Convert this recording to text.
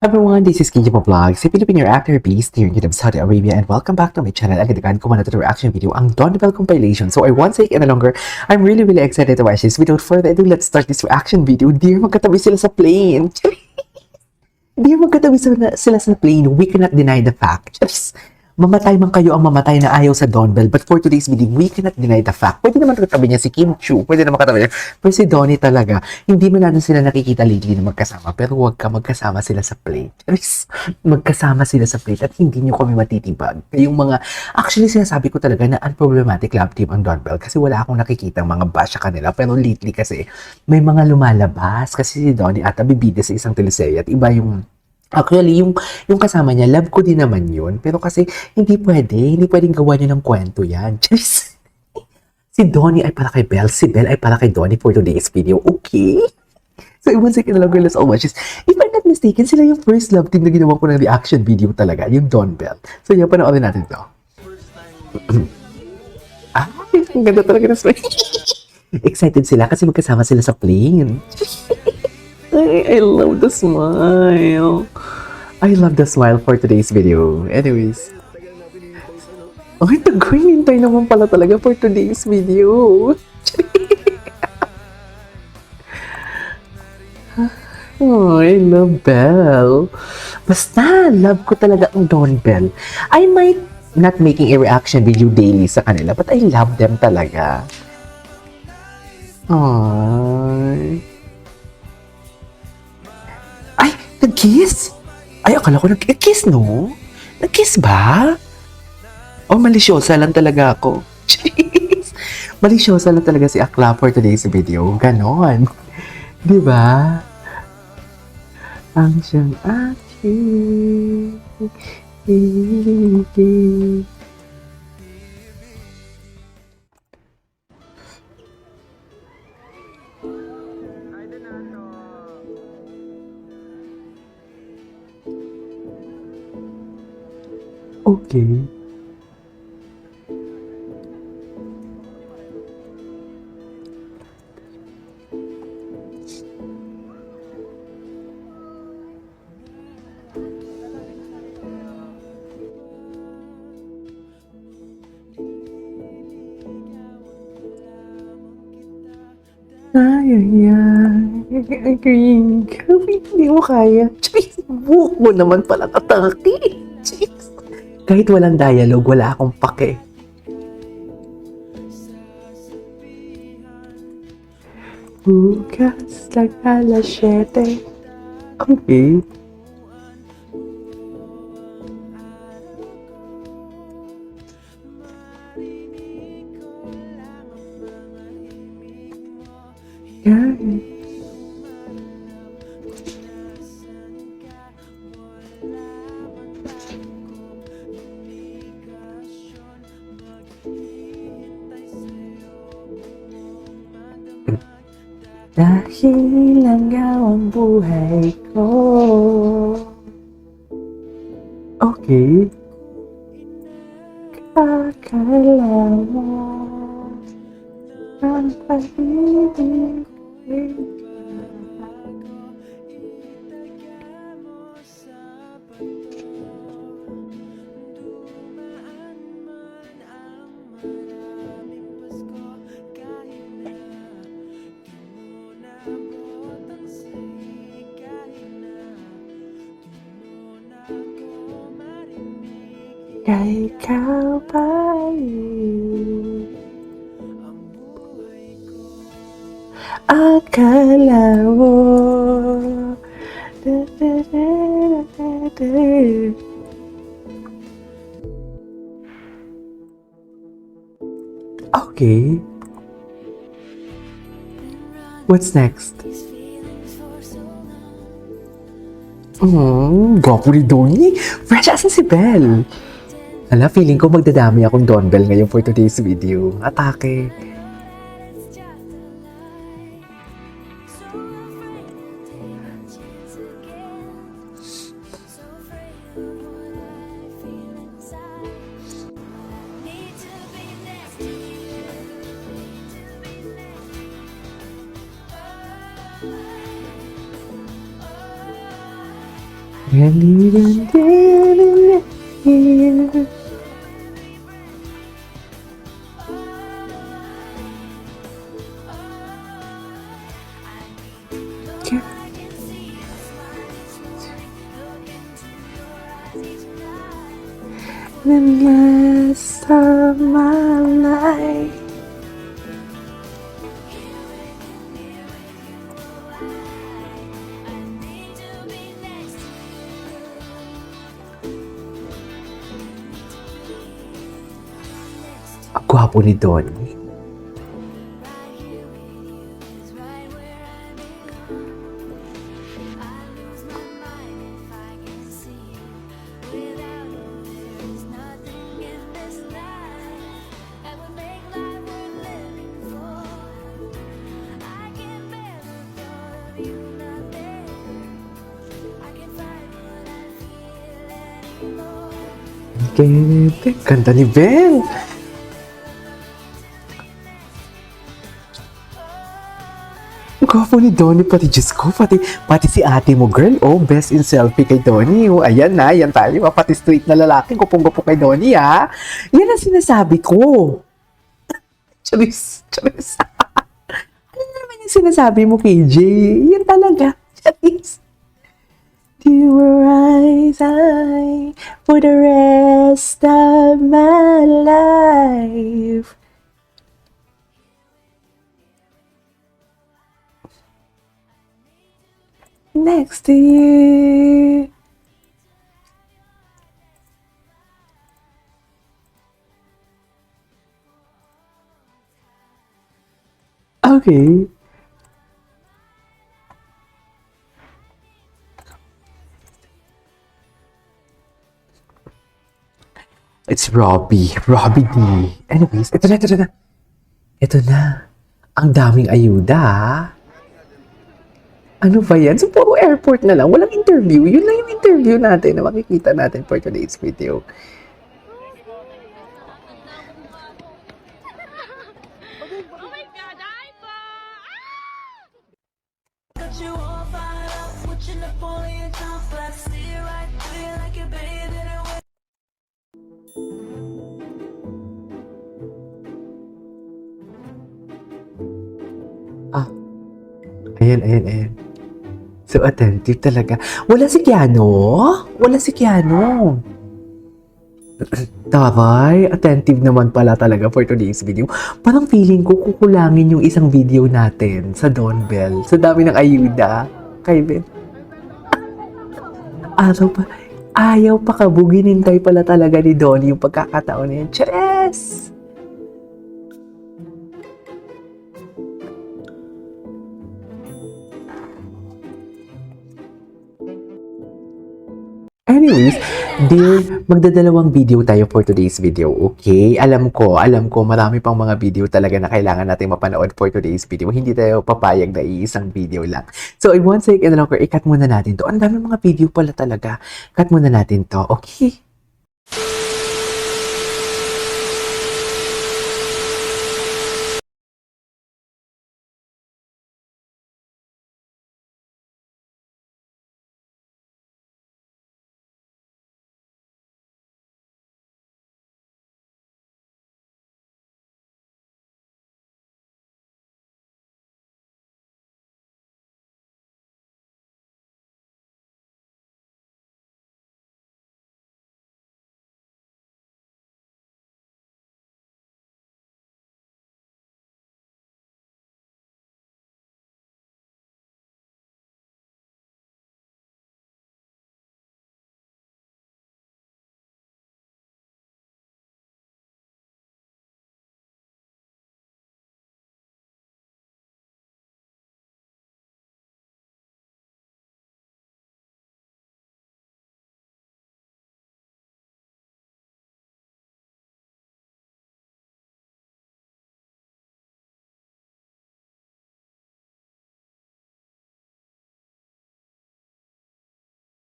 Everyone, this is Kinja Vlogs, a Filipino actor based here in Jeddah, Saudi Arabia, and welcome back to my channel. Agad-agad ko muna ito reaction video, ang Don Bell compilation. So I won't say it any longer. I'm really excited to watch this. Without further ado, let's start this reaction video. Dear, magkatabi sila sa plane. Dear, magkatabi sila sa plane. We cannot deny the fact. Just, mamatay man kayo ang mamatay na ayaw sa Don Bell. But for today's video, we cannot deny the fact. Pwede naman katabi niya si Kim Chu. Pwede naman katabi niya. Pero si Donnie talaga, hindi mo natin sila nakikita lately na magkasama. Pero huwag ka magkasama sila sa plate. Magkasama sila sa plate at hindi nyo kami matitibag. Yung mga, actually sinasabi ko talaga na unproblematic love team ang Don Bell kasi wala akong nakikita mga bash sa kanila. Pero lately kasi may mga lumalabas kasi si Donnie ata bibida sa isang teleserye at iba yung actually, yung kasama niya, love ko din naman yun. Pero kasi, hindi pwedeng gawa niyo ng kwento yan. Just, si Donnie ay para kay Belle, si Belle ay para kay Donnie for today's video, okay? So, one second na lang, girl, let's all watch this. If I'm not mistaken, sila yung first love team na ginawa ko ng reaction video talaga, yung Don Bell. So, yan, panoorin natin to. Ay, ang ganda talaga na smile. Excited sila kasi magkasama sila sa plane. I love the smile. I love the smile for today's video. Anyways. Ay, nag-hintay naman pala talaga for today's video. Oh, I love Belle. Basta, love ko talaga ang Don Bell. I might not making a reaction video daily sa kanila, but I love them talaga. Ay. Nag-kiss? Ay, akala ko nag-kiss, no? Nag-kiss ba? Oh, malisyosa lang talaga ako. Jeez! Malisyosa lang talaga si Akla for today's video. Ganon. Di ba? Ang siyang aking ibig. Okay. Ay. Agree. Hindi mo kaya. Jeez, buhok mo naman pala kataki. Jeez. Kahit walang dialogue, wala akong pake. Bukas lang alas 7. Okay. Yeah. Dahil hanggaw ang buhay ko. Okay. Kakala mo ang pag-ibig. Kaya ikaw balik. Akala mo Okay. What's next? Gwapo ni Donnie. Fresh as si Belle. Hala, feeling ko magdadami akong Don Bell ngayon for today's video. Atake. And even then, here. The rest of my life. Ang gwapo ni Donnie. Ganda ni Ben. Ang gwapo ni Donnie, pati Diyos ko, pati si ate mo, girl. Oh, best in selfie kay Donnie. Oh, ayan na, yan tayo. Pati straight na lalaki, gupong-gupo kay Donnie, ha? Yan ang sinasabi ko. Charis, charis. Ano naman yung sinasabi mo, KJ? Yan talaga. Charis. You were eyes I for the rest of my life. Next to you. Okay. It's Robbie D. Anyways, ito na. Ito na. Ang daming ayuda, ha? Ano ba yan? So, puro airport na lang. Walang interview. Yun lang yung interview natin na makikita natin for today's video. Ah, ayan. So, attentive talaga. Wala si Keanu. Taray, attentive naman pala talaga for today's video. Parang feeling ko kukulangin yung isang video natin sa Don Bell. Sa dami ng ayuda kay Ben. Ayaw pa kabuginin tayo pala talaga ni Donnie yung pagkakataon na yan. Cheers! Anyways, dear, magdadalawang video tayo for today's video, okay? Alam ko, marami pang mga video talaga na kailangan natin mapanood for today's video. Hindi tayo papayag na iisang video lang. So, in one second longer, i-cut muna natin to. Ang dami mga video pala talaga. Cut muna natin to, okay?